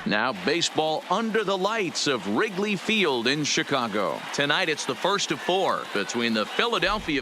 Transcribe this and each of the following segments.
Now baseball under the lights of Wrigley Field in Chicago. Tonight it's the first of 4 between the Philadelphia.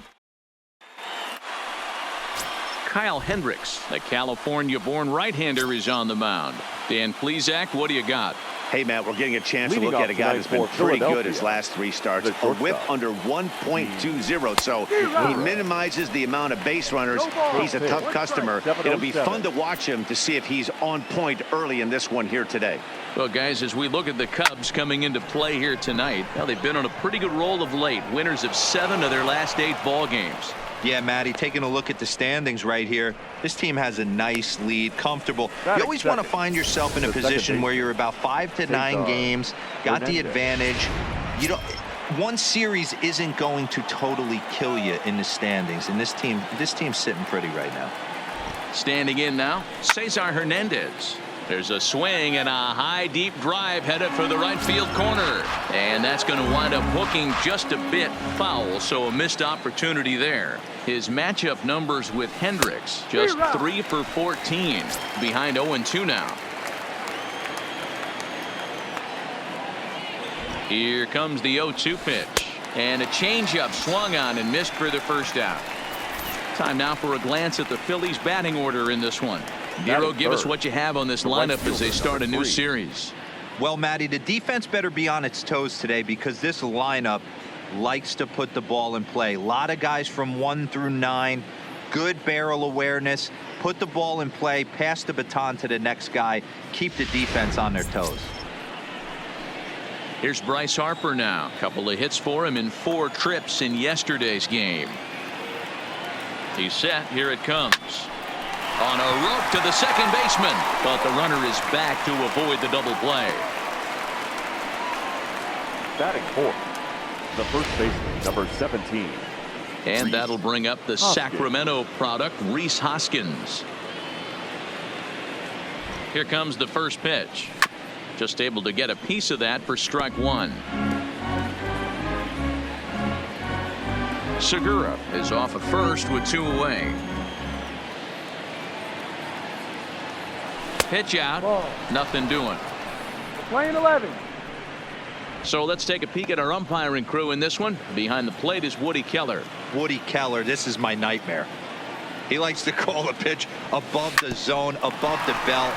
Kyle Hendricks, the California-born right-hander, is on the mound. Dan Plesac, what do you got? Hey, Matt, we're getting a chance to look at a guy that's been pretty good his last 3 starts. A whip under 1.20, so he minimizes the amount of base runners. He's a tough customer. It'll be fun to watch him to see if he's on point early in this one here today. Well, guys, as we look at the Cubs coming into play here tonight, well, they've been on a pretty good roll of late. Winners of 7 of their last 8 ball games. Yeah, Matty, taking a look at the standings right here, this team has a nice lead, comfortable. You always want to find yourself in a position where you're about 5 to 9 games, got the advantage. You don't, one series isn't going to totally kill you in the standings, and this team's sitting pretty right now. Standing in now, Cesar Hernandez. There's a swing and a high deep drive headed for the right field corner, and that's going to wind up hooking just a bit foul, so a missed opportunity there. His matchup numbers with Hendricks just 3 for 14, behind 0-2 now. Here comes the 0-2 pitch, and a changeup swung on and missed for the first out. Time now for a glance at the Phillies batting order in this one. Nero, give us what you have on this lineup as they start a new series. Well, Matty, the defense better be on its toes today because this lineup likes to put the ball in play. A lot of guys from 1 through 9. Good barrel awareness. Put the ball in play. Pass the baton to the next guy. Keep the defense on their toes. Here's Bryce Harper now. A couple of hits for him in 4 trips in yesterday's game. He's set. Here it comes. On a rope to the second baseman, but the runner is back to avoid the double play. Batting 4th, the first baseman, number 17. And that'll bring up the Sacramento product, Rhys Hoskins. Here comes the first pitch. Just able to get a piece of that for strike 1. Segura is off at first with 2 away. Pitch out. Nothing doing. Playing 11. So let's take a peek at our umpiring crew in this one. Behind the plate is Woody Keller. Woody Keller, this is my nightmare. He likes to call a pitch above the zone, above the belt.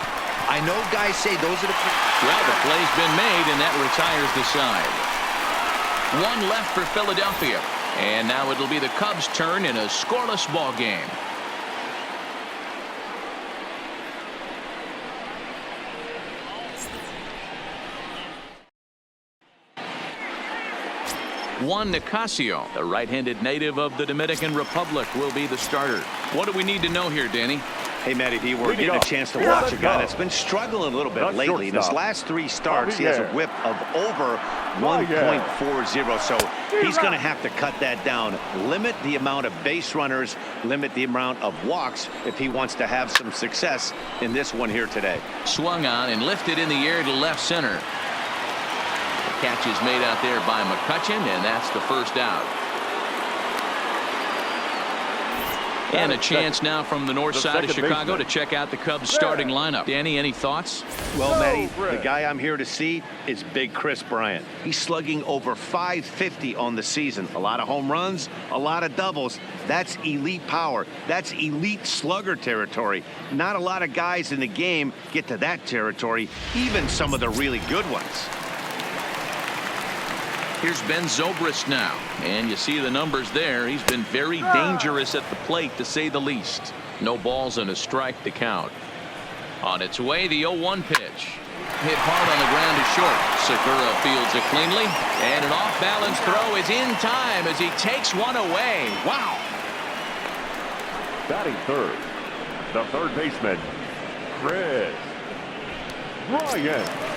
I know guys say those are the... Well, the play's been made, and that retires the side. 1 left for Philadelphia. And now it'll be the Cubs' turn in a scoreless ball game. Juan Nicasio, the right-handed native of the Dominican Republic, will be the starter. What do we need to know here, Danny? Hey, Matty D, we're getting a chance to watch a guy that's been struggling a little bit lately. In his last 3 starts, he has a whip of over 1.40, so he's going to have to cut that down. Limit the amount of base runners, limit the amount of walks if he wants to have some success in this one here today. Swung on and lifted in the air to left center. The catch is made out there by McCutchen, and that's the first out. And a chance now from the north side of Chicago to check out the Cubs starting lineup. Danny, any thoughts? Well, Matty, the guy I'm here to see is Big Chris Bryant. He's slugging over .550 on the season. A lot of home runs, a lot of doubles. That's elite power. That's elite slugger territory. Not a lot of guys in the game get to that territory, even some of the really good ones. Here's Ben Zobrist now, and you see the numbers there. He's been very dangerous at the plate, to say the least. No balls and a strike to count. On its way, the 0-1 pitch. Hit hard on the ground to short. Segura fields it cleanly, and an off-balance throw is in time as he takes one away. Wow. Batting 3rd, the third baseman, Chris Bryant.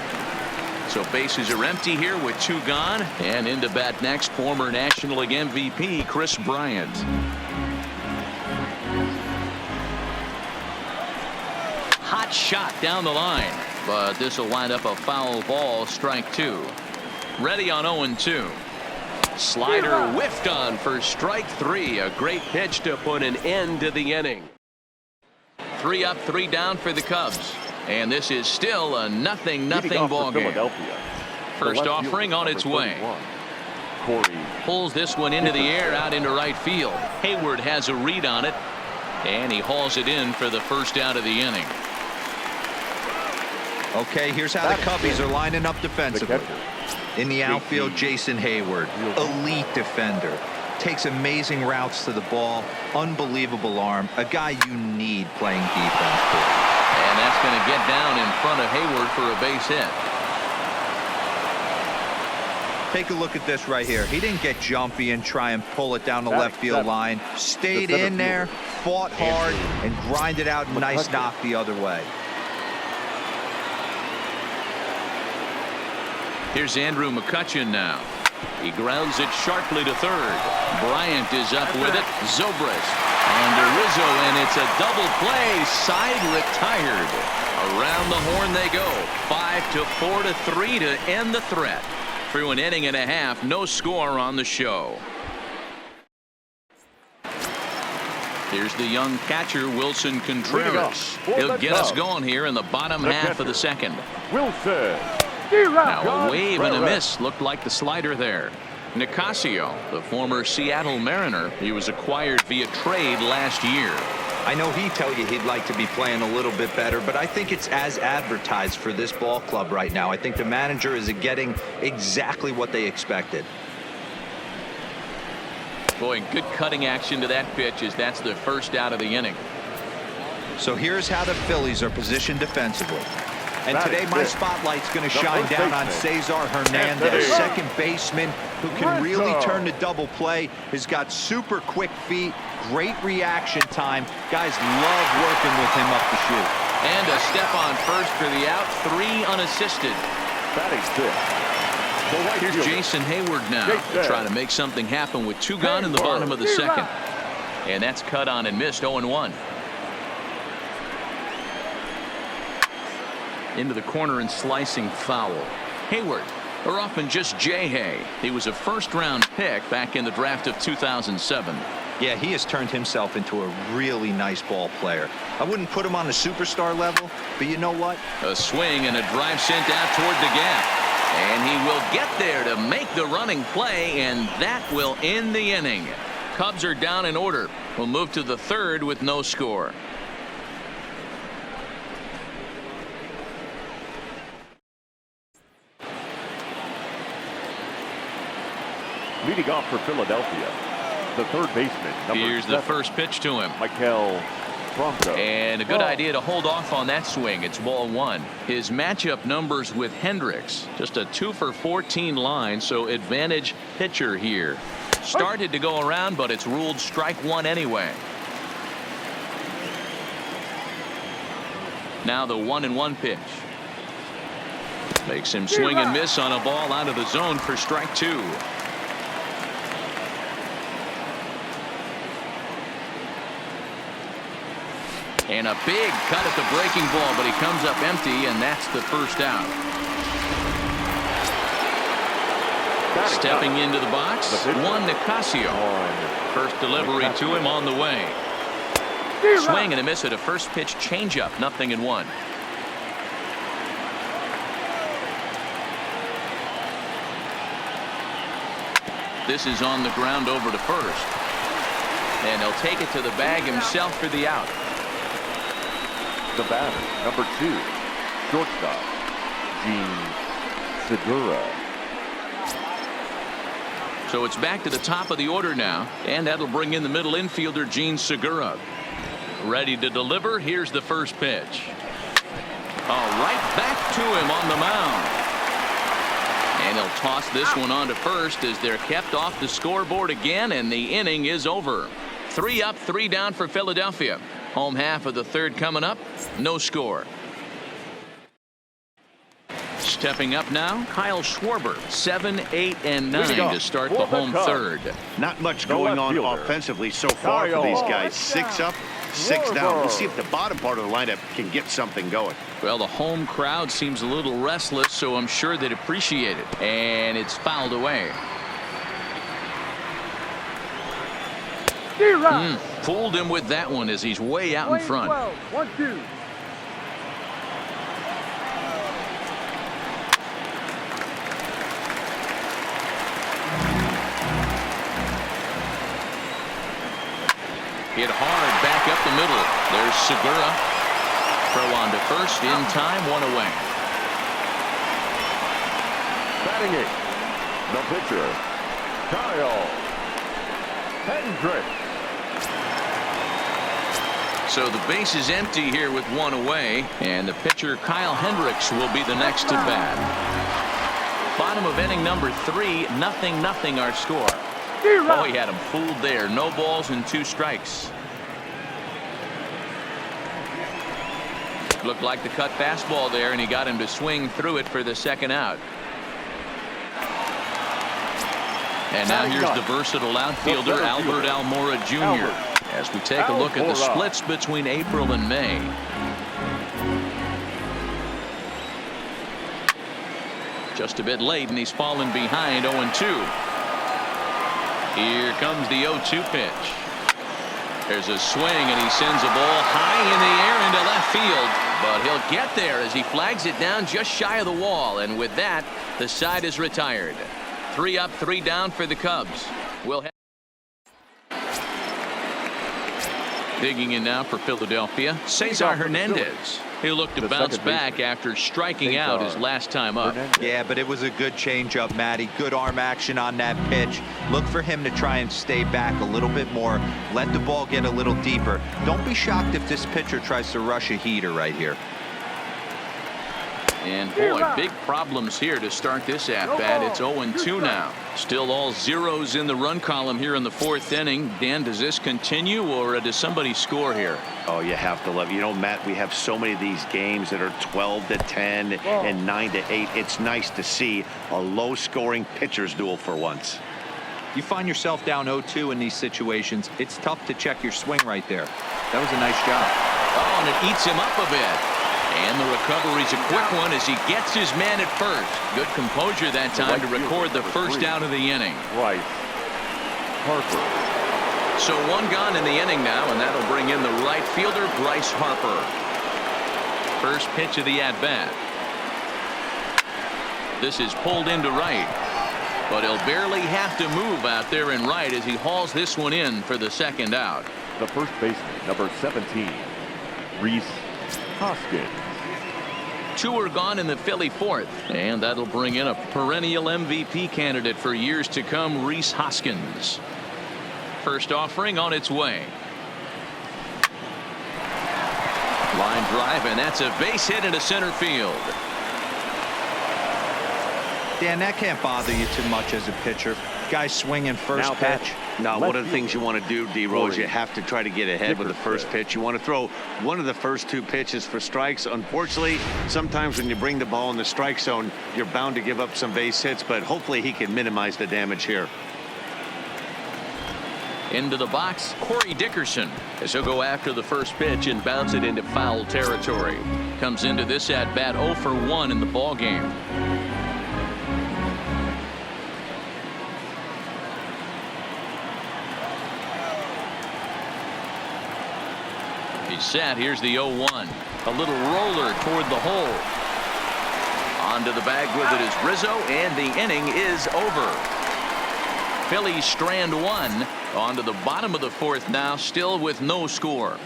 So bases are empty here with 2 gone, and into bat next, former National League MVP Chris Bryant. Hot shot down the line, but this will wind up a foul ball, strike 2. Ready on 0-2. Slider whiffed on for strike 3. A great pitch to put an end to the inning. 3 up, 3 down for the Cubs. And this is still a 0-0 ball game. Philadelphia. First offering on its way. Pulls this one into the air out into right field. Hayward has a read on it, and he hauls it in for the first out of the inning. Okay, here's how the Cubbies are lining up defensively. In the outfield, Jason Hayward, elite defender. Takes amazing routes to the ball, unbelievable arm, a guy you need playing defense for. And that's going to get down in front of Hayward for a base hit. Take a look at this right here. He didn't get jumpy and try and pull it down the left field line. Stayed in there, fought hard, and grinded out a nice knock the other way. Here's Andrew McCutchen now. He grounds it sharply to third. Bryant is up with it. Zobrist and Rizzo, and it's a double play. Side retired. Around the horn they go. 5-4 to 3 to end the threat. Through an inning and a half, no score on the show. Here's the young catcher, Wilson Contreras. He'll get us going here in the bottom half of the second. Wilson. Now a wave and a miss. Looked like the slider there. Nicasio, the former Seattle Mariner. He was acquired via trade last year. I know he'd tell you he'd like to be playing a little bit better, but I think it's as advertised for this ball club right now. I think the manager is getting exactly what they expected. Boy, good cutting action to that pitch as that's the first out of the inning. So here's how the Phillies are positioned defensively. And today my spotlight's going to shine down on Cesar Hernandez, second baseman who can really turn the double play. Has got super quick feet, great reaction time. Guys love working with him up the chute. And a step on first for the out, 3 unassisted. Here's Jason Hayward now to try to make something happen with 2 gone in the bottom of the second. And that's cut on and missed. 0-1. Into the corner and slicing foul. Hayward, or often just J-Hay. He was a first-round pick back in the draft of 2007. Yeah, he has turned himself into a really nice ball player. I wouldn't put him on the superstar level, but you know what? A swing and a drive sent out toward the gap. And he will get there to make the running play, and that will end the inning. Cubs are down in order. We'll move to the third with no score. Leading off for Philadelphia, the third baseman. Here's the first pitch to him. Michael Bronco. And a good idea to hold off on that swing. It's ball 1. His matchup numbers with Hendricks, just a 2 for 14 line, so advantage pitcher here. Started to go around, but it's ruled strike 1 anyway. Now the 1-1 pitch. Makes him swing and miss on a ball out of the zone for strike 2. And a big cut at the breaking ball, but he comes up empty, and that's the first out. Stepping into the box, Juan Nicasio. First delivery to him on the way. Swing and a miss at a first pitch changeup, 0-1. This is on the ground over to first. And he'll take it to the bag himself for the out. The batter, number 2, shortstop, Gene Segura. So it's back to the top of the order now, and that'll bring in the middle infielder, Gene Segura. Ready to deliver. Here's the first pitch. Right back to him on the mound. And he'll toss this one on to first as they're kept off the scoreboard again, and the inning is over. 3 up, 3 down for Philadelphia. Home half of the third coming up. No score. Stepping up now, Kyle Schwarber, 7, 8, and 9 to start the home third. Not much going on offensively so far for these guys. 6 up, 6 down. We'll see if the bottom part of the lineup can get something going. Well, the home crowd seems a little restless, so I'm sure they'd appreciate it. And it's fouled away. Fooled him with that one as he's way out in front. Hit hard back up the middle. There's Segura. Throw on to first in time, 1 away. Batting eighth, the pitcher, Kyle Hendricks. So the base is empty here with 1 away, and the pitcher Kyle Hendricks will be the next to bat. Bottom of inning number 3, 0-0 our score. Oh, he had him fooled there. No balls and 2 strikes. Looked like the cut fastball there, and he got him to swing through it for the second out. And now here's the versatile outfielder Albert Almora Jr. as we take a look at the splits between April and May. Just a bit late, and he's fallen behind 0-2. Here comes the 0-2 pitch. There's a swing, and he sends a ball high in the air into left field. But he'll get there as he flags it down just shy of the wall. And with that, the side is retired. 3 up, 3 down for the Cubs. We'll have digging in now for Philadelphia, Cesar Hernandez. He'll look to bounce back after striking out his last time up. Yeah, but it was a good changeup, Matty. Good arm action on that pitch. Look for him to try and stay back a little bit more. Let the ball get a little deeper. Don't be shocked if this pitcher tries to rush a heater right here. And boy, big problems here to start this at-bat. It's 0-2 now. Still all zeros in the run column here in the 4th inning. Dan, does this continue, or does somebody score here? Oh, you have to love it. You know, Matt, we have so many of these games that are 12-10 and 9-8. It's nice to see a low-scoring pitcher's duel for once. You find yourself down 0-2 in these situations. It's tough to check your swing right there. That was a nice job. Oh, and it eats him up a bit. And the recovery's a quick one as he gets his man at first. Good composure that time to record the first out of the inning. Right. Harper. So 1 gone in the inning now, and that'll bring in the right fielder, Bryce Harper. First pitch of the at-bat. This is pulled into right. But he'll barely have to move out there in right as he hauls this one in for the second out. The first baseman, number 17, Rhys Hoskins. 2 are gone in the Philly 4th, and that'll bring in a perennial MVP candidate for years to come, Rhys Hoskins. First offering on its way. Line drive, and that's a base hit into center field. Dan, that can't bother you too much as a pitcher. Guy swinging first pitch. Now, one of the things you want to do, D-Rose, you have to try to get ahead with the first pitch. You want to throw one of the first 2 pitches for strikes. Unfortunately, sometimes when you bring the ball in the strike zone, you're bound to give up some base hits, but hopefully he can minimize the damage here. Into the box, Corey Dickerson, as he'll go after the first pitch and bounce it into foul territory. Comes into this at-bat 0 for 1 in the ballgame. He's set. Here's the 0-1. A little roller toward the hole. Onto the bag with it is Rizzo, and the inning is over. Phillies strand 1. Onto the bottom of the 4th now, still with no score.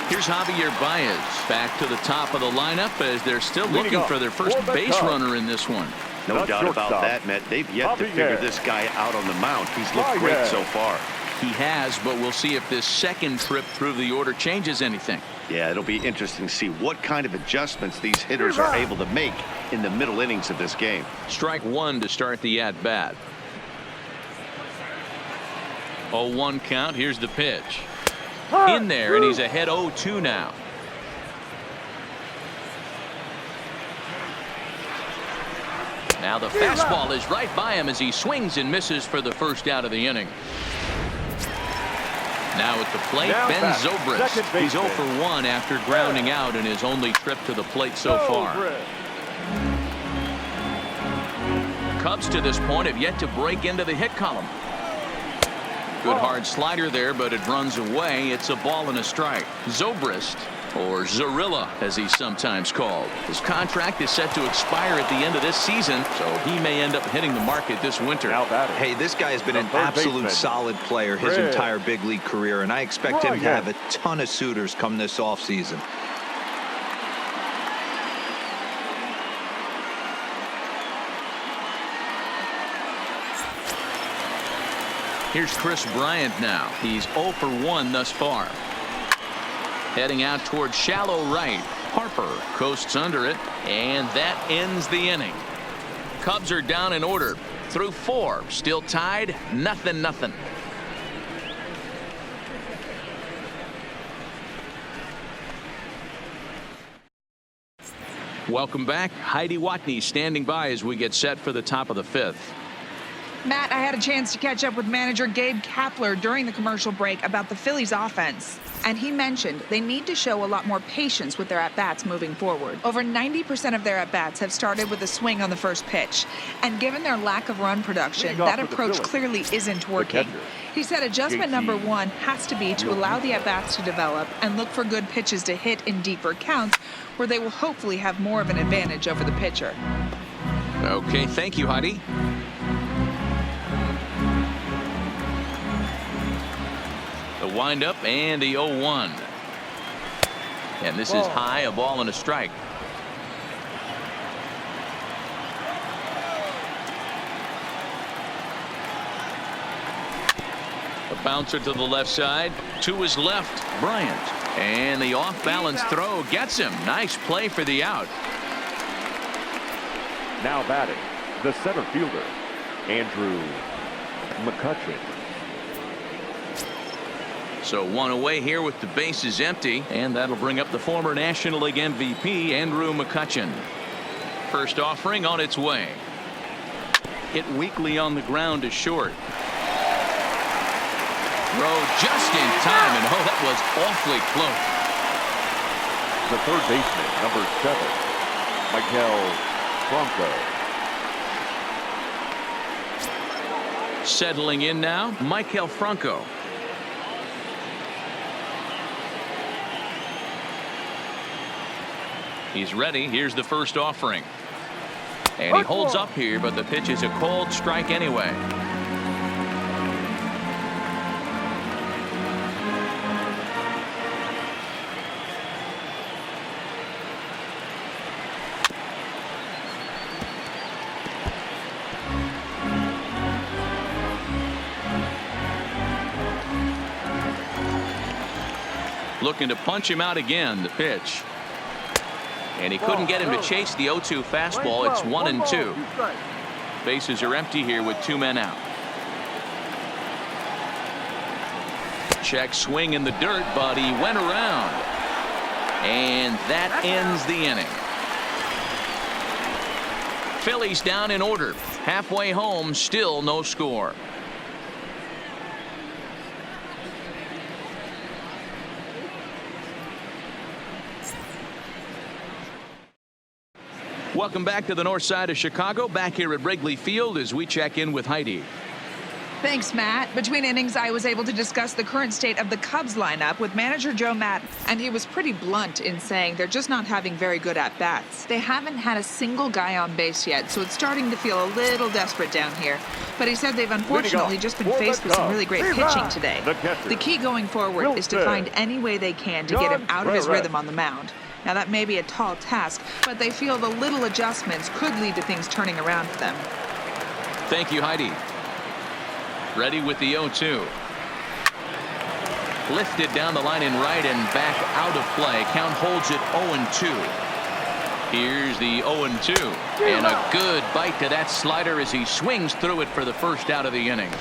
Here's Javier Baez back to the top of the lineup as they're still looking for their first base runner in this one. No doubt about that, Matt. They've yet to figure this guy out on the mound. He's looked great so far. He has, but we'll see if this second trip through the order changes anything. Yeah, it'll be interesting to see what kind of adjustments these hitters are able to make in the middle innings of this game. Strike 1 to start the at-bat. 0-1 count. Here's the pitch. In there, and he's ahead 0-2 now. Now the fastball is right by him as he swings and misses for the first out of the inning. Now at the plate, Ben Zobrist. He's 0 for 1 after grounding out in his only trip to the plate so far. Cubs to this point have yet to break into the hit column. Good hard slider there, but it runs away. It's a ball and a strike. Zobrist or Zorilla as he's sometimes called. His contract is set to expire at the end of this season, so he may end up hitting the market this winter. Hey, this guy has been an absolute solid player his entire big league career, and I expect him to have a ton of suitors come this offseason. Here's Chris Bryant now. He's 0 for 1 thus far. Heading out towards shallow right. Harper coasts under it, and that ends the inning. Cubs are down in order through 4. Still tied, 0-0. Welcome back. Heidi Watney standing by as we get set for the top of the 5th. Matt, I had a chance to catch up with manager Gabe Kapler during the commercial break about the Phillies offense. And he mentioned they need to show a lot more patience with their at-bats moving forward. Over 90% of their at-bats have started with a swing on the first pitch. And given their lack of run production, that approach clearly isn't working. He said adjustment number 1 has to be to allow the at-bats to develop and look for good pitches to hit in deeper counts where they will hopefully have more of an advantage over the pitcher. Okay, thank you, Heidi. The windup and the 0-1. And this is high, a ball and a strike. A bouncer to the left side. To his left, Bryant. And the off-balance throw gets him. Nice play for the out. Now batting, the center fielder, Andrew McCutchen. So 1 away here with the bases empty, and that'll bring up the former National League MVP, Andrew McCutchen. First offering on its way. Hit weakly on the ground to short. Throw just in time, and oh, that was awfully close. The third baseman, number 7, Maikel Franco. Settling in now, Maikel Franco. He's ready. Here's the first offering. And he holds up here, but the pitch is a called strike anyway. Looking to punch him out again, the pitch. And he couldn't get him to chase the 0-2 fastball. It's 1-2. Bases are empty here with 2 men out. Check swing in the dirt, but he went around. And that ends the inning. Phillies down in order. Halfway home, still no score. Welcome back to the north side of Chicago, back here at Wrigley Field as we check in with Heidi. Thanks, Matt. Between innings, I was able to discuss the current state of the Cubs lineup with manager Joe Maddon, and he was pretty blunt in saying they're just not having very good at-bats. They haven't had a single guy on base yet, so it's starting to feel a little desperate down here. But he said they've unfortunately just been faced with some really great pitching today. The key going forward is to find any way they can to get him out of his rhythm on the mound. Now, that may be a tall task, but they feel the little adjustments could lead to things turning around for them. Thank you, Heidi. Ready with the 0-2. Lifted down the line in right and back out of play. Count holds it 0-2. Here's the 0-2. And a good bite to that slider as he swings through it for the first out of the inning.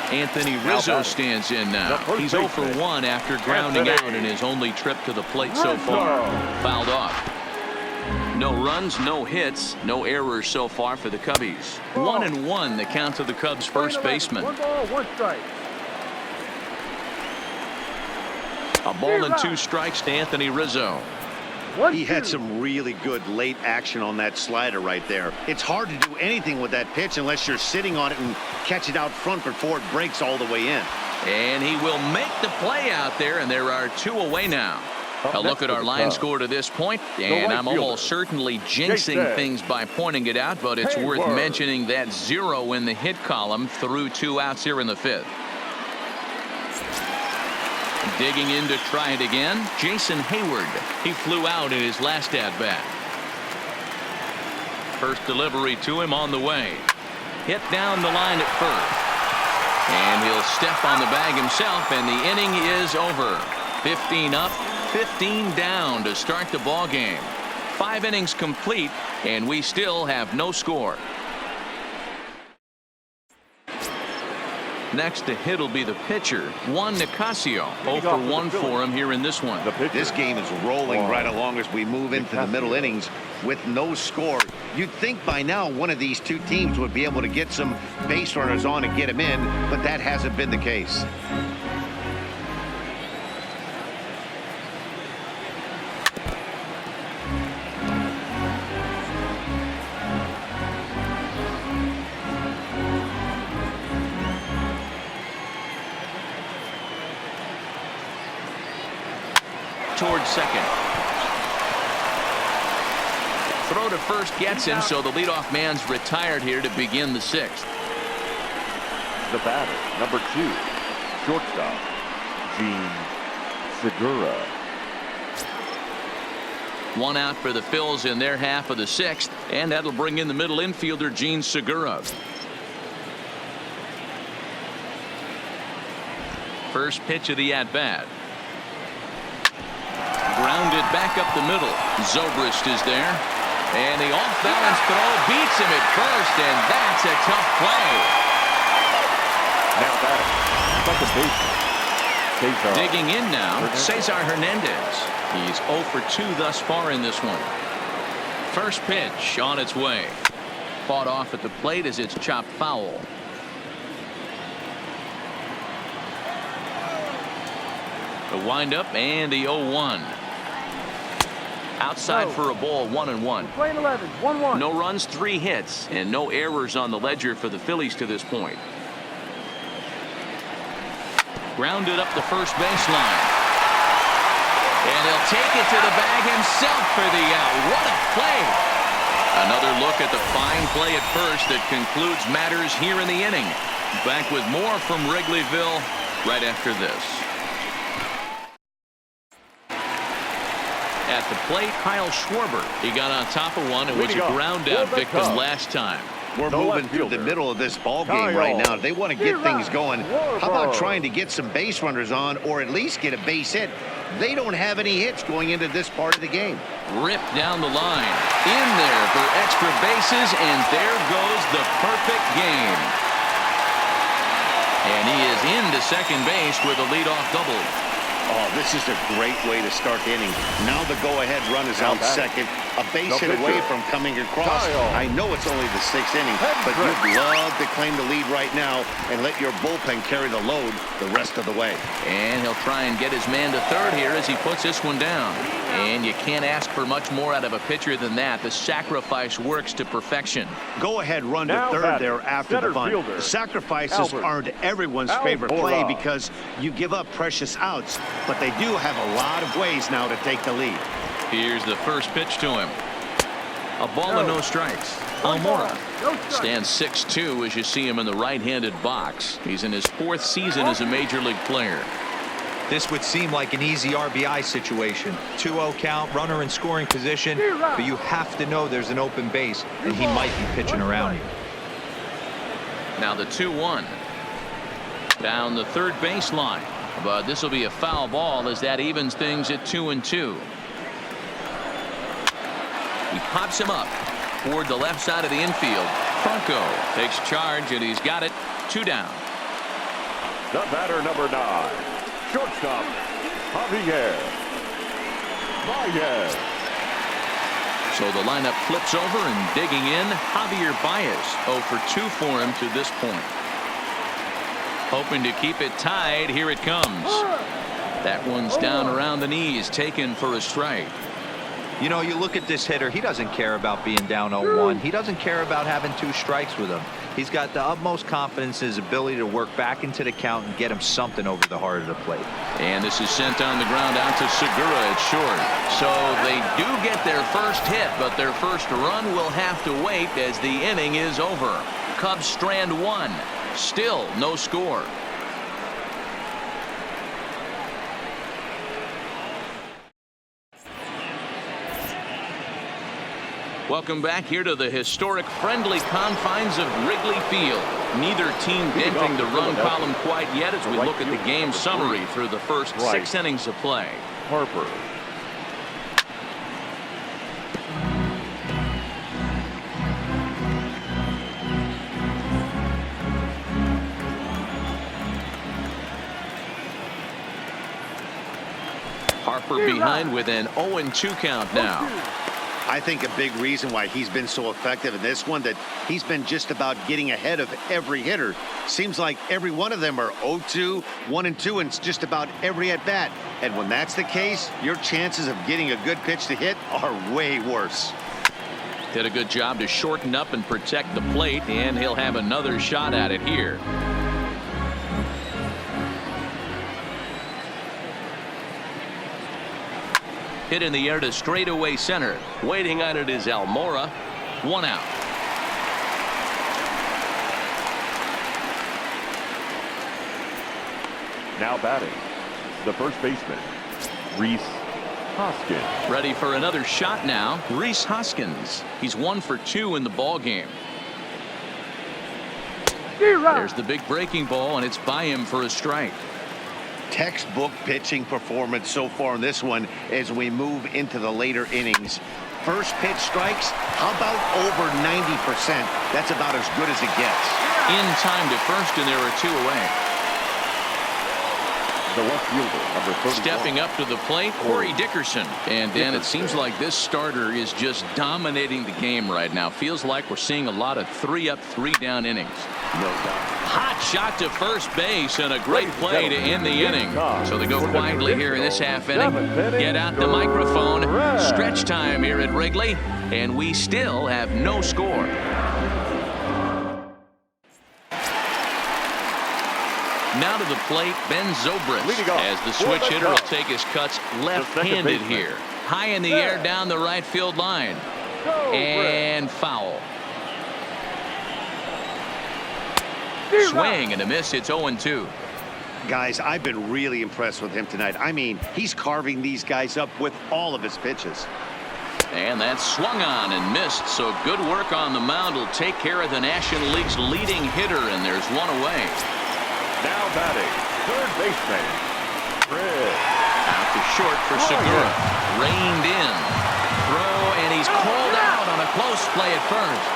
Anthony Rizzo stands in now. He's 0 for 1 after grounding out in his only trip to the plate so far. Fouled off. No runs, no hits, no errors so far for the Cubbies. 1-1 the count to the Cubs first baseman. 1 ball, 1 strike. A ball and 2 strikes to Anthony Rizzo. He had some really good late action on that slider right there. It's hard to do anything with that pitch unless you're sitting on it and catch it out front before it breaks all the way in. And he will make the play out there, and there are 2 away now. A look at our line score to this point, and I'm almost certainly jinxing things by pointing it out, but it's worth mentioning that 0 in the hit column through 2 outs here in the 5th. Digging in to try it again, Jason Hayward. He flew out in his last at-bat. First delivery to him on the way. Hit down the line at first. And he'll step on the bag himself, and the inning is over. 15 up, 15 down to start the ball game. 5 innings complete, and we still have no score. Next to hit will be the pitcher, Juan Nicasio. 0 for 1 for him here in this one. This game is rolling right along as we move into the middle innings with no score. You'd think by now one of these 2 teams would be able to get some base runners on and get them in, but that hasn't been the case. Towards second. Throw to first gets him, so the leadoff man's retired here to begin the 6th. The batter, number 2, shortstop, Gene Segura. 1 out for the Phils in their half of the 6th, and that'll bring in the middle infielder, Gene Segura. First pitch of the at-bat. Grounded back up the middle. Zobrist is there. And the off-balance throw beats him at first, and that's a tough play. Now batting, second baseman, Cesar. Digging in now, Cesar Hernandez. He's 0 for 2 thus far in this one. First pitch on its way. Fought off at the plate as it's chopped foul. The windup and the 0-1. Outside for a ball, 1-1. Playing 11, 1-1. No runs, 3 hits, and no errors on the ledger for the Phillies to this point. Grounded up the first baseline. And he'll take it to the bag himself for the out. What a play! Another look at the fine play at first that concludes matters here in the inning. Back with more from Wrigleyville right after this. At the plate, Kyle Schwarber. He got on top of one and was a ground out victim last time. We're moving through the middle of this ball game right now. They want to get things going. How about trying to get some base runners on, or at least get a base hit? They don't have any hits going into this part of the game. Ripped down the line. In there for extra bases, and there goes the perfect game. And he is into second base with a leadoff double. Oh, this is a great way to start the inning. Now the go-ahead run is out second. A base hit away from coming across. I know it's only the 6th inning, but you'd love to claim the lead right now and let your bullpen carry the load the rest of the way. And he'll try and get his man to third here as he puts this one down. And you can't ask for much more out of a pitcher than that. The sacrifice works to perfection. Go-ahead run to third there after the bunt. The sacrifices aren't everyone's favorite play because you give up precious outs. But they do have a lot of ways now to take the lead. Here's the first pitch to him. A ball and no strikes. Almora stands 6'2" as you see him in the right-handed box. He's in his 4th season as a major league player. This would seem like an easy RBI situation. 2-0 count, runner in scoring position, but you have to know there's an open base, and he might be pitching around you. Now the 2-1. Down the third baseline. But this will be a foul ball as that evens things at 2-2. He pops him up toward the left side of the infield. Franco takes charge, and he's got it. 2 down. The batter, number 9, shortstop, Javier Baez. So the lineup flips over, and digging in, Javier Baez. 0 for 2 for him to this point. Hoping to keep it tied. Here it comes. That one's down around the knees, taken for a strike. You know, you look at this hitter, he doesn't care about being down 0-1. He doesn't care about having 2 strikes with him. He's got the utmost confidence in his ability to work back into the count and get him something over the heart of the plate. And this is sent on the ground out to Segura at short. So they do get their first hit, but their first run will have to wait as the inning is over. Cubs strand 1. Still no score. Welcome back here to the historic friendly confines of Wrigley Field. Neither team entering the run column quite yet as we look at the game summary through the first 6 innings of play. Harper. Harper behind with an 0-2 count now. I think a big reason why he's been so effective in this one, that he's been just about getting ahead of every hitter. Seems like every one of them are 0-2, 1-2, and it's just about every at bat. And when that's the case, your chances of getting a good pitch to hit are way worse. Did a good job to shorten up and protect the plate, and he'll have another shot at it here. Hit in the air to straightaway center. Waiting on it is Almora. 1 out. Now batting, the first baseman, Rhys Hoskins. Ready for another shot now. Rhys Hoskins. He's 1 for 2 in the ball game. There's the big breaking ball, and it's by him for a strike. Textbook pitching performance so far in this one as we move into the later innings. First pitch strikes, how about over 90%? That's about as good as it gets. In time to first, and there are 2 away. The left fielder, number 31. Stepping up to the plate, Corey Dickerson. And Dan, it seems like this starter is just dominating the game right now. Feels like we're seeing a lot of 3-up, 3-down innings. No doubt. Hot shot to first base and a great play to end the inning. So they go quietly here in this half inning. Get out the microphone. Stretch time here at Wrigley, and we still have no score. Now to the plate, Ben Zobrist, as the switch hitter will take his cuts left-handed here. High in the air down the right field line. And foul. Swing and a miss. It's 0-2. Guys, I've been really impressed with him tonight. I mean, he's carving these guys up with all of his pitches. And that's swung on and missed. So good work on the mound will take care of the National League's leading hitter, and there's 1 away. Now batting, third baseman, Fred. Out to short for Segura. Reined in. Throw, and he's called out on a close play at first.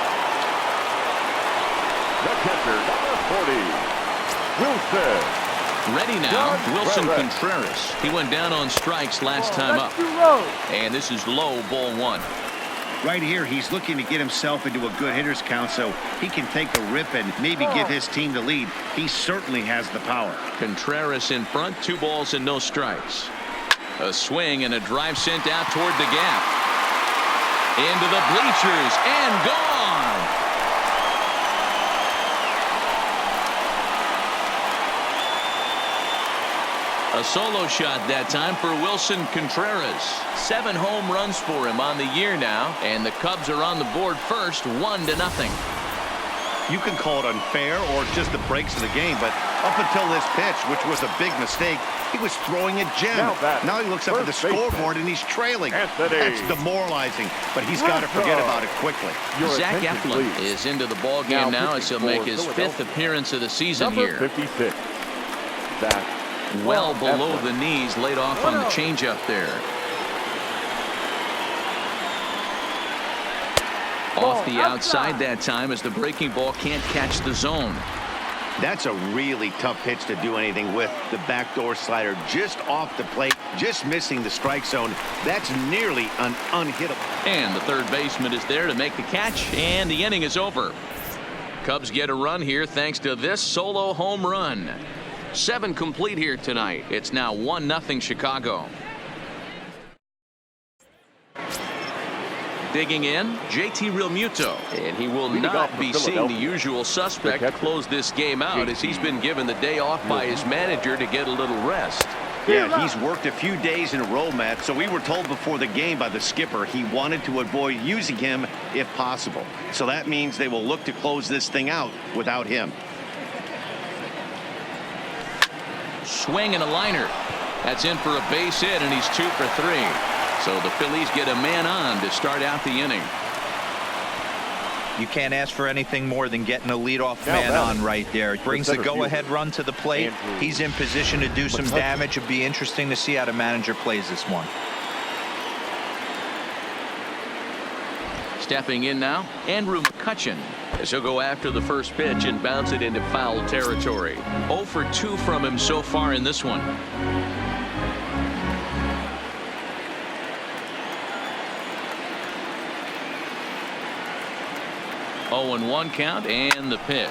The catcher, number 40, Wilson. Ready now, Wilson Contreras. He went down on strikes last time up. And this is low, ball 1. Right here, he's looking to get himself into a good hitter's count so he can take a rip and maybe give his team the lead. He certainly has the power. Contreras in front, 2 balls and no strikes. A swing and a drive sent out toward the gap. Into the bleachers and gone. A solo shot that time for Wilson Contreras. 7 home runs for him on the year now, and the Cubs are on the board first, 1-0. You can call it unfair or just the breaks of the game, but up until this pitch, which was a big mistake, he was throwing a gem. Now he looks up at the scoreboard and he's trailing. That's demoralizing, but he's got to forget about it quickly. Zach Eflin is into the ball game now as he'll make his 5th appearance of the season here. 56. Zach. Well below the knees, laid off on the changeup there. Off the outside that time as the breaking ball can't catch the zone. That's a really tough pitch to do anything with. The backdoor slider just off the plate, just missing the strike zone. That's nearly an unhittable. And the third baseman is there to make the catch, and the inning is over. Cubs get a run here thanks to this solo home run. 7 complete here tonight. It's now 1-0 Chicago. Digging in, JT Realmuto. And he will Leading off not for be seeing the Philadelphia, usual suspect to close this game out, as he's been given the day off by his manager to get a little rest. Yeah, he's worked a few days in a row, Matt, so we were told before the game by the skipper he wanted to avoid using him if possible. So that means they will look to close this thing out without him. Swing and a liner. That's in for a base hit, and he's 2 for 3. So the Phillies get a man on to start out the inning. You can't ask for anything more than getting a leadoff man on right there. Brings the go-ahead run to the plate. He's in position to do some damage. It'd be interesting to see how the manager plays this one. Stepping in now, Andrew McCutchen, as he'll go after the first pitch and bounce it into foul territory. 0 for 2 from him so far in this one. 0-1 count, and the pitch.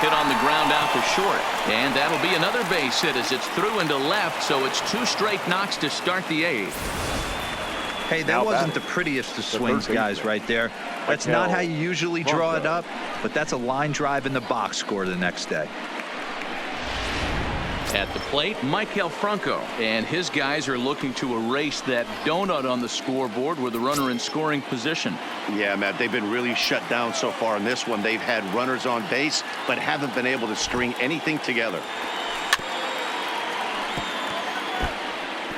Hit on the ground out to short, and that'll be another base hit as it's through into left, so it's 2 straight knocks to start the 8th. Hey, that wasn't the prettiest of swings, guys, right there. That's not how you usually draw it up, but that's a line drive in the box score the next day. At the plate, Michael Franco, and his guys are looking to erase that donut on the scoreboard with a runner in scoring position. Yeah, Matt, they've been really shut down so far in this one. They've had runners on base, but haven't been able to string anything together.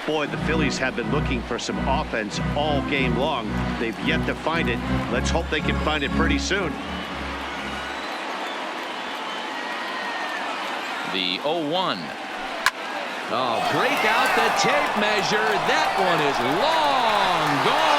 Boy, the Phillies have been looking for some offense all game long. They've yet to find it. Let's hope they can find it pretty soon. The 0-1. Oh, break out the tape measure. That one is long gone.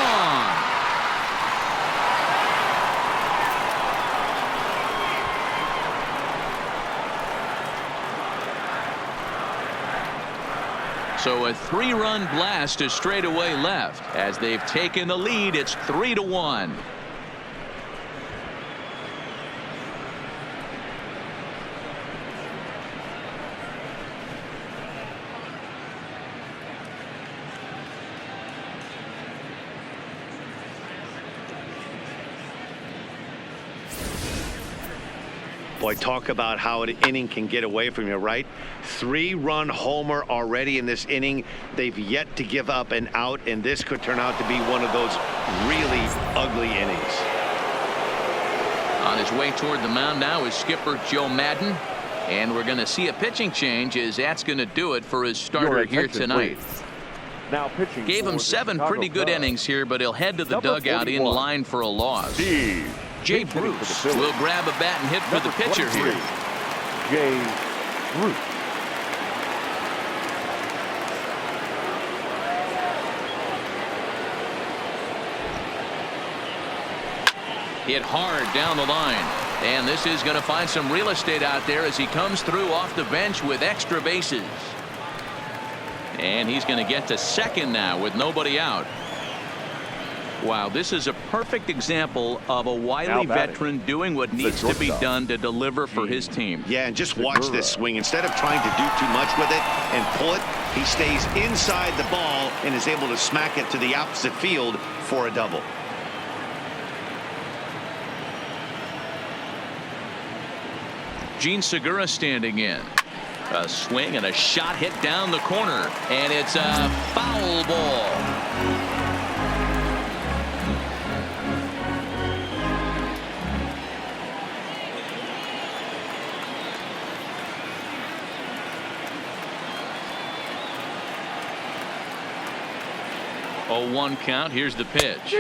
So a 3-run blast to straightaway left. As they've taken the lead, it's 3-1. Boy, talk about how an inning can get away from you, right? 3-run homer already in this inning. They've yet to give up an out, and this could turn out to be one of those really ugly innings. On his way toward the mound now is skipper Joe Madden, and we're going to see a pitching change as that's going to do it for his starter here tonight. Now pitching. Gave him 7 pretty good innings here, but he'll head to the dugout in line for a loss. Jay Bruce will grab a bat and hit for the pitcher here. Jay Bruce. Hit hard down the line, and this is going to find some real estate out there as he comes through off the bench with extra bases. And he's going to get to second now with nobody out. Wow, this is a perfect example of a wily veteran doing what needs to be done to deliver for his team. Yeah, and just watch this swing. Instead of trying to do too much with it and pull it, he stays inside the ball and is able to smack it to the opposite field for a double. Gene Segura standing in. A swing and a shot hit down the corner, and it's a foul ball. Oh, 1 count. Here's the pitch.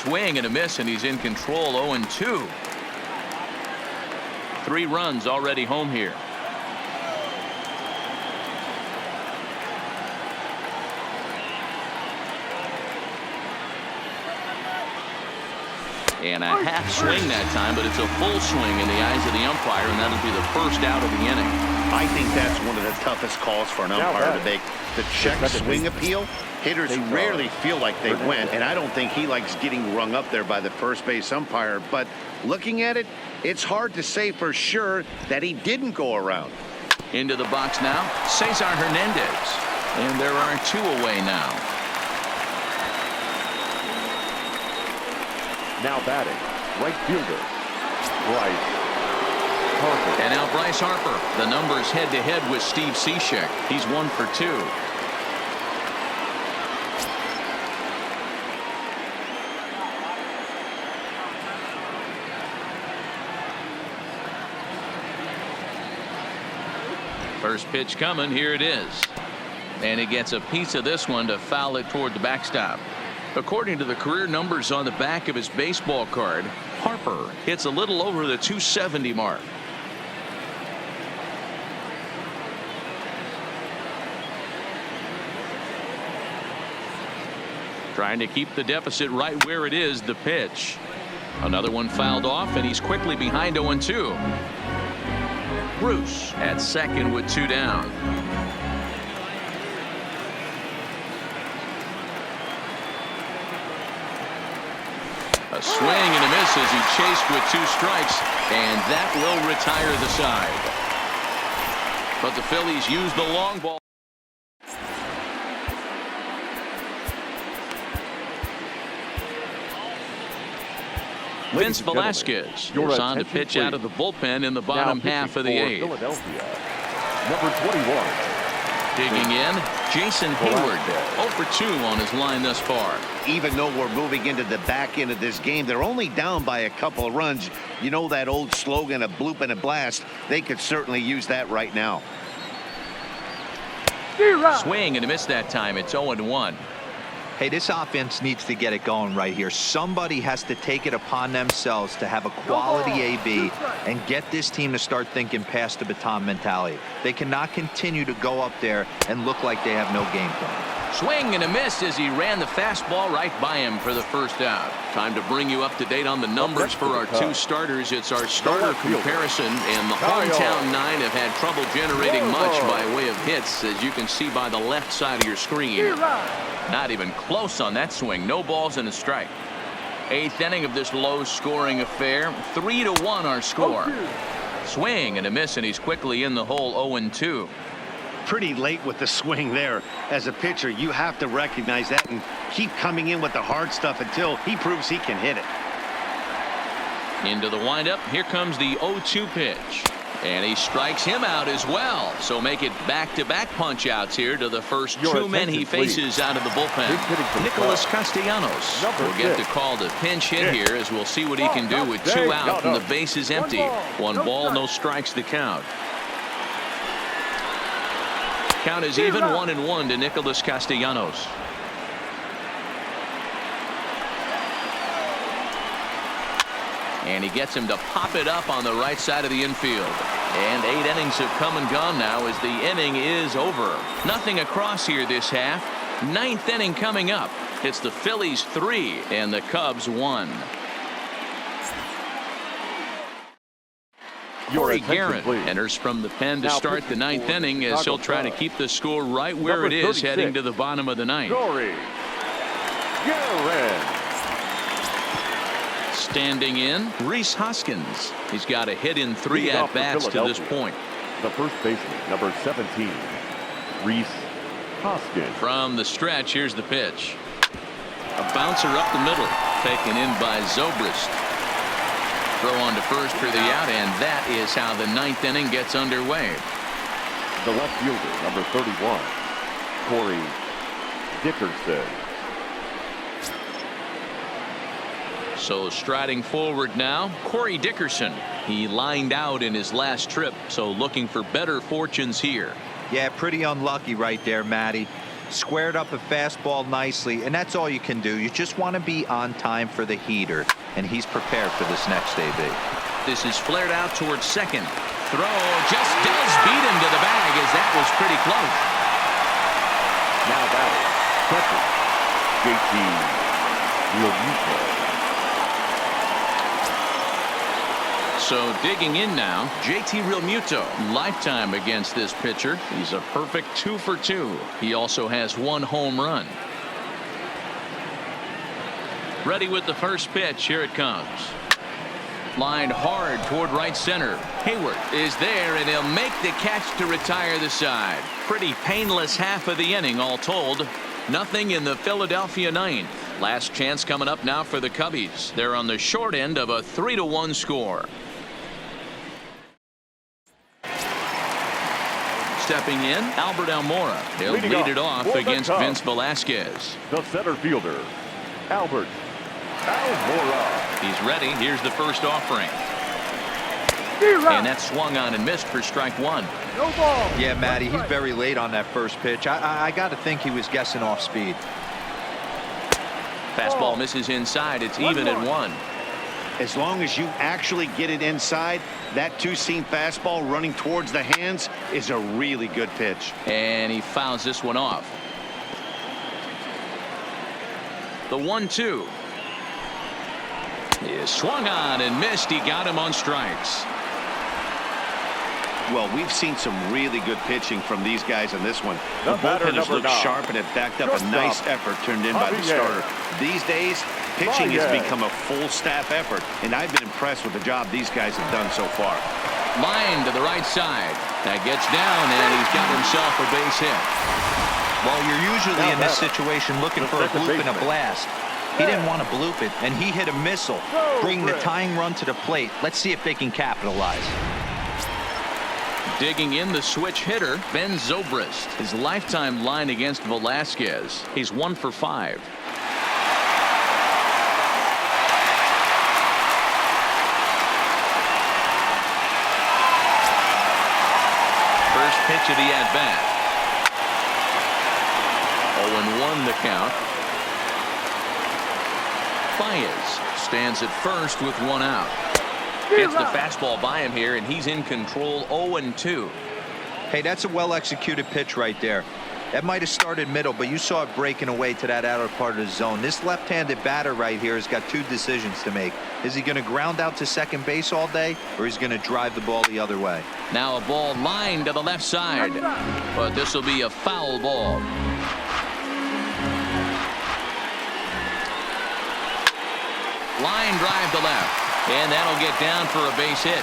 Swing and a miss, and he's in control. 0-2. 3 runs already home here. And a half swing that time, but it's a full swing in the eyes of the umpire, and that'll be the first out of the inning. I think that's one of the toughest calls for an umpire to make. The check swing appeal. Hitters rarely feel like they went, and I don't think he likes getting rung up there by the first base umpire. But looking at it, it's hard to say for sure that he didn't go around. Into the box now, Cesar Hernandez. And there are 2 away now. Now batting, right fielder, Bryce Harper. And now Bryce Harper. The numbers head-to-head with Steve Cishek. He's 1 for 2. First pitch coming. Here it is. And he gets a piece of this one to foul it toward the backstop. According to the career numbers on the back of his baseball card, Harper hits a little over the 270 mark. Trying to keep the deficit right where it is. The pitch. Another one fouled off, and he's quickly behind 0-2. Bruce at second with 2 down. A swing and a miss as he chased with 2 strikes, and that will retire the side. But the Phillies use the long ball. Vince Velasquez is on to pitch out of the bullpen in the bottom half of the 8th. Philadelphia, number 21. Digging in, Jason Hayward, 0 for 2 on his line thus far. Even though we're moving into the back end of this game, they're only down by a couple of runs. You know that old slogan, a bloop and a blast. They could certainly use that right now. Swing and a miss that time. It's 0-1. Hey, this offense needs to get it going right here. Somebody has to take it upon themselves to have a quality AB and get this team to start thinking past the baton mentality. They cannot continue to go up there and look like they have no game plan. Swing and a miss as he ran the fastball right by him for the first out. Time to bring you up to date on the numbers for our 2 starters. It's our starter comparison, and the hometown 9 have had trouble generating much by way of hits, as you can see by the left side of your screen. Not even close on that swing. No balls and a strike. 8th inning of this low-scoring affair. 3-1 our score. Swing and a miss, and he's quickly in the hole. 0-2. Pretty late with the swing there. As a pitcher, you have to recognize that and keep coming in with the hard stuff until he proves he can hit it. Into the windup. Here comes the 0-2 pitch. And he strikes him out as well. So make it back-to-back punch-outs here to the first 2 men he faces out of the bullpen. Nicholas Castellanos will get to call the pinch hit here, as we'll see what he can do with 2 out and the base is empty. 1 ball, no strikes to count. Count is even 1-1 to Nicholas Castellanos. And he gets him to pop it up on the right side of the infield. And 8 innings have come and gone now as the inning is over. Nothing across here this half. 9th inning coming up. It's the Phillies 3 and the Cubs 1. Corey Guerin enters from the pen to start the 9th inning, as he'll try to keep the score right where it is heading to the bottom of the 9th. Corey Guerin. Standing in, Rhys Hoskins. He's got a hit in 3 at-bats to this point. The first baseman, number 17, Rhys Hoskins. From the stretch, here's the pitch. A bouncer up the middle, taken in by Zobrist. Throw on to first for the out, and that is how the 9th inning gets underway. The left fielder, number 31, Corey Dickerson. So striding forward now, Corey Dickerson. He lined out in his last trip, so looking for better fortunes here. Yeah, pretty unlucky right there, Matty. Squared up a fastball nicely, and that's all you can do. You just want to be on time for the heater, and he's prepared for this next AB. This is flared out towards second. Throw just does beat him to the bag, as that was pretty close. Now batting, catcher, JT Realmuto. So digging in now, JT Realmuto. Lifetime against this pitcher. He's a perfect 2 for 2. He also has 1 home run. Ready with the first pitch. Here it comes. Lined hard toward right center. Hayward is there, and he'll make the catch to retire the side. Pretty painless half of the inning all told. Nothing in the Philadelphia ninth. Last chance coming up now for the Cubbies. They're on the short end of a 3-1 score. Stepping in, Albert Almora. He'll lead it off against Vince Velasquez. The center fielder, Albert Almora. He's ready. Here's the first offering. And that swung on and missed for strike one. No ball. Yeah, Matty, he's very late on that first pitch. I got to think he was guessing off speed. Fastball misses inside. It's even at 1. As long as you actually get it inside, that two-seam fastball running towards the hands is a really good pitch. And he fouls this one off. The 1-2 is swung on and missed. He got him on strikes. Well, we've seen some really good pitching from these guys in this one. The batter, bullpen has looked number 9. sharp and have backed up a nice effort turned in by the starter. These days, pitching has become a full staff effort, and I've been impressed with the job these guys have done so far. Line to the right side. That gets down, and he's got himself a base hit. Well, you're usually in this situation looking for a bloop and a blast. He didn't want to bloop it, and he hit a missile, bringing the tying run to the plate. Let's see if they can capitalize. Digging in the switch hitter, Ben Zobrist. His lifetime line against Velasquez. He's 1 for 5. First pitch of the at-bat. 0-1 the count. Baez stands at first with 1 out. Gets the fastball by him here, and he's in control. 0-2. Hey, that's a well-executed pitch right there. That might have started middle, but you saw it breaking away to that outer part of the zone. This left-handed batter right here has got 2 decisions to make. Is he going to ground out to second base all day, or is he going to drive the ball the other way? Now a ball lined to the left side, but this will be a foul ball. Line drive to left. And that'll get down for a base hit.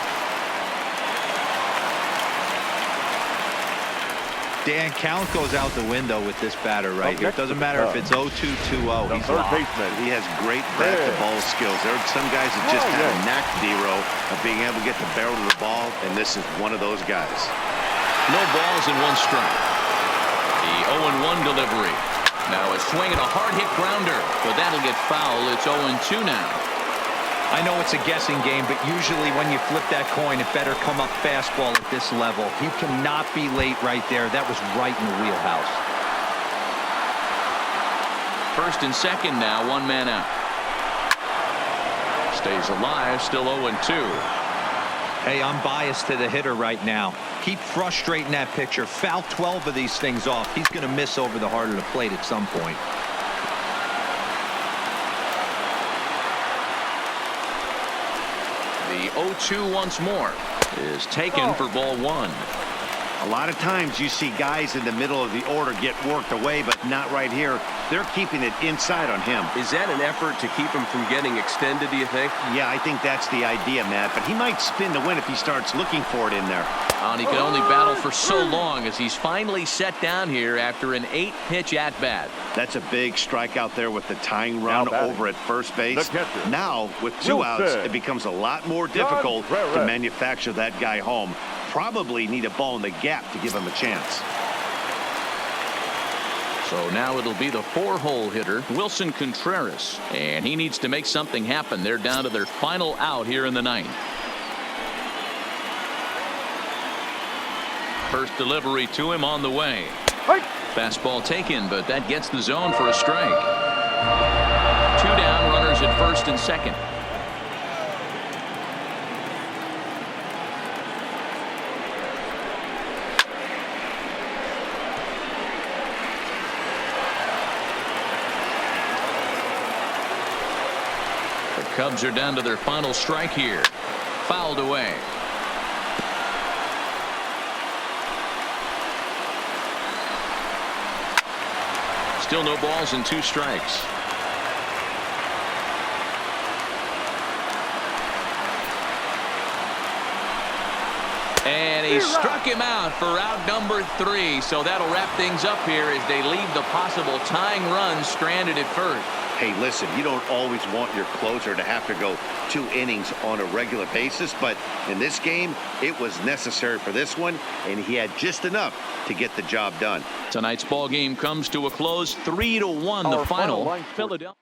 Dan, count goes out the window with this batter right here. It doesn't matter if it's 0-2, 2-0. He's third locked. baseman. He has great bat-to-ball skills. There are some guys that just have a knack, D-Row, of being able to get the barrel of the ball, and this is one of those guys. No balls and 1 strike. The 0-1 delivery. Now a swing and a hard-hit grounder, but that'll get foul. It's 0-2 now. I know it's a guessing game, but usually when you flip that coin, it better come up fastball at this level. You cannot be late right there. That was right in the wheelhouse. First and second now, 1 man out. Stays alive, still 0-2. Hey, I'm biased to the hitter right now. Keep frustrating that pitcher. Foul 12 of these things off. He's going to miss over the heart of the plate at some point. The 0-2 once more is taken for ball 1. A lot of times you see guys in the middle of the order get worked away, but not right here. They're keeping it inside on him. Is that an effort to keep him from getting extended, do you think? Yeah, I think that's the idea, Matt, but he might spin to win if he starts looking for it in there. And he can only battle for so long as he's finally set down here after an 8-pitch at-bat. That's a big strikeout there with the tying run over at first base. Now, with 2 outs, it becomes a lot more difficult to manufacture that guy home. Probably need a ball in the gap to give him a chance. So now it'll be the 4-hole hitter, Wilson Contreras. And he needs to make something happen. They're down to their final out here in the 9th. First delivery to him on the way. Fastball taken, but that gets the zone for a strike. 2 down, runners at first and second. The Cubs are down to their final strike here. Fouled away. Still no balls and 2 strikes. And he struck him out for out number 3. So that'll wrap things up here as they leave the possible tying run stranded at first. Hey, listen, you don't always want your closer to have to go 2 innings on a regular basis, but in this game, it was necessary for this one, and he had just enough to get the job done. Tonight's ball game comes to a close, 3-1 the final. Philadelphia.